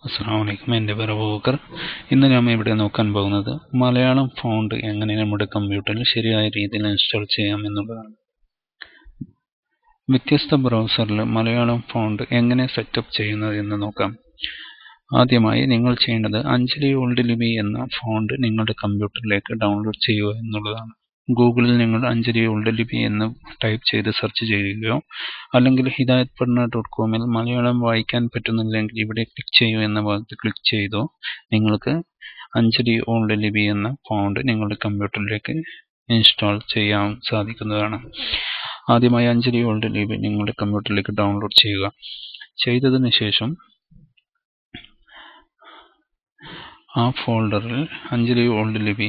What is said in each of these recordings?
അസ്സലാമു എൻ്റെ പേര് അബൂബക്കർ. ഇന്ന് നാം ഇവിടെ നോക്കാൻ പോകുന്നത് മലയാളം ഫോണ്ട് എങ്ങനെ നമ്മുടെ കമ്പ്യൂട്ടറിൽ ശരിയായ രീതിയിൽ ഇൻസ്റ്റാൾ ചെയ്യാം എന്നുള്ളതാണ്. വ്യത്യസ്ത ബ്രൗസറിൽ മലയാളം ഫോണ്ട് എങ്ങനെ സെറ്റപ്പ് ചെയ്യുന്നത് എന്ന് നോക്കാം. ആദ്യമായി നിങ്ങൾ ചെയ്യേണ്ടത് അഞ്ജലി ഓൾഡ് ലിപി എന്ന ഫോണ്ട് നിങ്ങളുടെ കമ്പ്യൂട്ടറിലേക്ക് ഡൗൺലോഡ് ചെയ്യുക എന്നുള്ളതാണ്. ഗൂഗിളിൽ നിങ്ങൾ അഞ്ജലി ഓൾഡ് ലിപി എന്ന് ടൈപ്പ് ചെയ്ത് സെർച്ച് ചെയ്യുകയോ അല്ലെങ്കിൽ hidayatpadna.com മലയാളം വായിക്കാൻ പറ്റുന്നില്ലെങ്കിൽ ഇവിടെ ക്ലിക്ക് ചെയ്യൂ എന്ന ഭാഗത്ത് ക്ലിക്ക് ചെയ്തോ നിങ്ങൾക്ക് അഞ്ജലി ഓൾഡ് ലിപി എന്ന ഫോണ്ട് നിങ്ങളുടെ കമ്പ്യൂട്ടറിലേക്ക് ഇൻസ്റ്റാൾ ചെയ്യാൻ സാധിക്കുന്നതാണ്. ആദ്യമായി അഞ്ജലി ഓൾഡ് ലിപി നിങ്ങളുടെ കമ്പ്യൂട്ടറിലേക്ക് ഡൗൺലോഡ് ചെയ്യുക. ചെയ്തതിനു ശേഷം ആ ഫോൾഡറിൽ അഞ്ജലി ഓൾഡ് ലിപി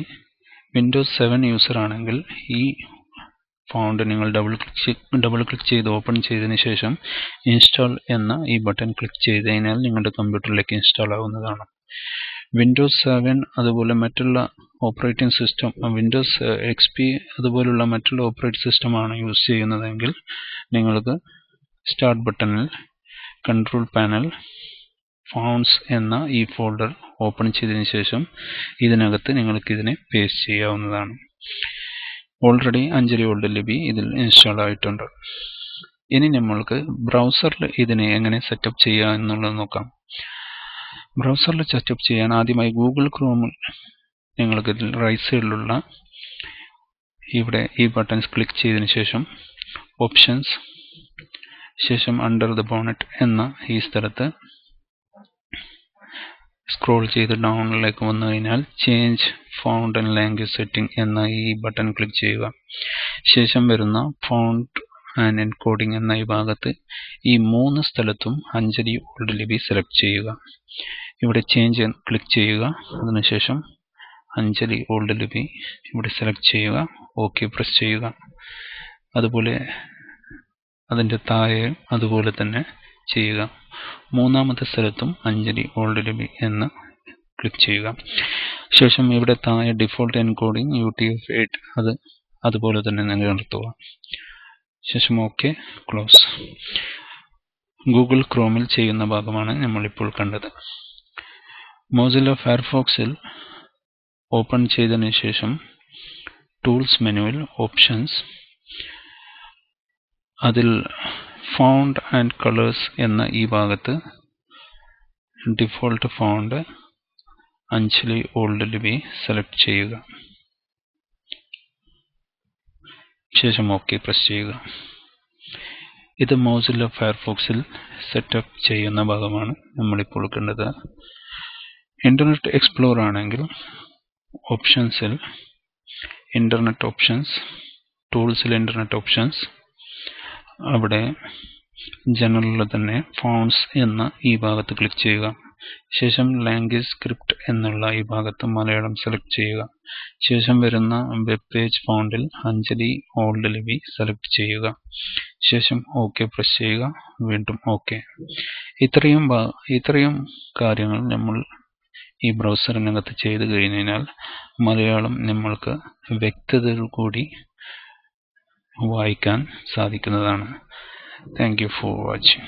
വിൻഡോസ് 7 യൂസർ ആണെങ്കിൽ ഈ ഫോണ്ട് നിങ്ങൾ ഡബിൾ ക്ലിക്ക് ചെയ്ത് ഓപ്പൺ ചെയ്തതിനു ശേഷം ഇൻസ്റ്റാൾ എന്ന ഈ ബട്ടൺ ക്ലിക്ക് ചെയ്ത് കഴിഞ്ഞാൽ നിങ്ങളുടെ കമ്പ്യൂട്ടറിലേക്ക് ഇൻസ്റ്റാൾ ആവുന്നതാണ്. വിൻഡോസ് 7 അതുപോലെ മറ്റുള്ള ഓപ്പറേറ്റിംഗ് സിസ്റ്റം വിൻഡോസ് XP അതുപോലുള്ള മറ്റുള്ള ഓപ്പറേറ്റിംഗ് സിസ്റ്റം ആണ് യൂസ് ചെയ്യുന്നതെങ്കിൽ നിങ്ങൾക്ക് സ്റ്റാർട്ട് ബട്ടണിൽ കൺട്രോൾ പാനൽ ഫോണ്ട്സ് എന്ന ഈ ഫോൾഡർ ഓപ്പൺ ചെയ്തതിനു ശേഷം ഇതിനകത്ത് നിങ്ങൾക്ക് ഇതിനെ പേസ്റ്റ് ചെയ്യാവുന്നതാണ്. ഓൾറെഡി അഞ്ജലി ഓൾഡ് ലിപി ഇതിൽ ഇൻസ്റ്റാൾ ആയിട്ടുണ്ട്. ഇനി നമ്മൾക്ക് ബ്രൗസറിൽ ഇതിനെ എങ്ങനെ സെറ്റപ്പ് ചെയ്യുക എന്നുള്ളത് നോക്കാം. ബ്രൗസറിൽ സെറ്റപ്പ് ചെയ്യാൻ ആദ്യമായി ഗൂഗിൾ ക്രോമിൽ നിങ്ങൾക്ക് ഇതിൽ റൈറ്റ് സൈഡിലുള്ള ഇവിടെ ഈ ബട്ടൺസ് ക്ലിക്ക് ചെയ്തതിനു ശേഷം ഓപ്ഷൻസ് ശേഷം അണ്ടർ ദ ബോണറ്റ് എന്ന ഈ സ്ഥലത്ത് സ്ക്രോൾ ചെയ്ത് ഡൗണിലേക്ക് വന്നു കഴിഞ്ഞാൽ change font and language setting എന്ന ഈ ബട്ടൺ ക്ലിക്ക് ചെയ്യുക. ശേഷം വരുന്ന ഫോണ്ട് ആൻഡ് എൻകോഡിംഗ് എന്ന ഈ ഭാഗത്ത് ഈ മൂന്ന് സ്ഥലത്തും അഞ്ജലി ഓൾഡ് ലിപി സെലക്ട് ചെയ്യുക. ഇവിടെ ചേഞ്ച് ക്ലിക്ക് ചെയ്യുക. അതിനുശേഷം അഞ്ജലി ഓൾഡ് ലിപി ഇവിടെ സെലക്ട് ചെയ്യുക. ഓക്കെ പ്രസ് ചെയ്യുക. അതുപോലെ അതിൻ്റെ താഴെ അതുപോലെ തന്നെ ചെയ്യുക. മൂന്നാമത്തെ സ്ഥലത്തും അഞ്ജലി ഓൾഡ് ലിപി എന്ന് ക്ലിക്ക് ചെയ്യുക. ശേഷം ഇവിടെ താഴെ ഡിഫോൾട്ട് എൻകോഡിംഗ് UTF-8 അതുപോലെ തന്നെ നിലനിർത്തുക. ശേഷം ഓക്കെ ക്ലോസ്. ഗൂഗിൾ ക്രോമിൽ ചെയ്യുന്ന ഭാഗമാണ് നമ്മളിപ്പോൾ കണ്ടത്. മോസില്ല ഫയർഫോക്സിൽ ഓപ്പൺ ചെയ്തതിനു ശേഷം ടൂൾസ് മെനുവിൽ ഓപ്ഷൻസ് അതിൽ ഫോണ്ട് ആൻഡ് കളേഴ്സ് എന്ന ഈ ഭാഗത്ത് ഡിഫോൾട്ട് ഫോണ്ട് അഞ്ജലി ഓൾഡ് ലിപി സെലക്ട് ചെയ്യുക. ശേഷം ഓക്കെ പ്രസ് ചെയ്യുക. ഇത് മോസില്ല ഫയർഫോക്സിൽ സെറ്റപ്പ് ചെയ്യുന്ന ഭാഗമാണ് നമ്മളിപ്പോൾ കണ്ടത്. ഇന്റർനെറ്റ് എക്സ്പ്ലോറർ ആണെങ്കിൽ ഓപ്ഷൻസിൽ ഇന്റർനെറ്റ് ഓപ്ഷൻസ് ടൂൾസിൽ ഇന്റർനെറ്റ് ഓപ്ഷൻസ് അവിടെ ജനറലിൽ തന്നെ ഫോണ്ട്സ് എന്ന ഈ ഭാഗത്ത് ക്ലിക്ക് ചെയ്യുക. ശേഷം ലാംഗ്വേജ് സ്ക്രിപ്റ്റ് എന്നുള്ള ഈ ഭാഗത്ത് മലയാളം സെലക്ട് ചെയ്യുക. ശേഷം വരുന്ന വെബ് പേജ് ഫോണ്ടിൽ അഞ്ജലി ഓൾഡ് ലിപി സെലക്ട് ചെയ്യുക. ശേഷം ഓക്കെ പ്രസ് ചെയ്യുക. വീണ്ടും ഓക്കെ. ഇത്രയും കാര്യങ്ങൾ നമ്മൾ ഈ ബ്രൗസറിനകത്ത് ചെയ്തു കഴിഞ്ഞാൽ മലയാളം നമ്മൾക്ക് വ്യക്തതയോടു കൂടി വായിക്കാൻ സാധിക്കുന്നതാണ്. Thank you for watching.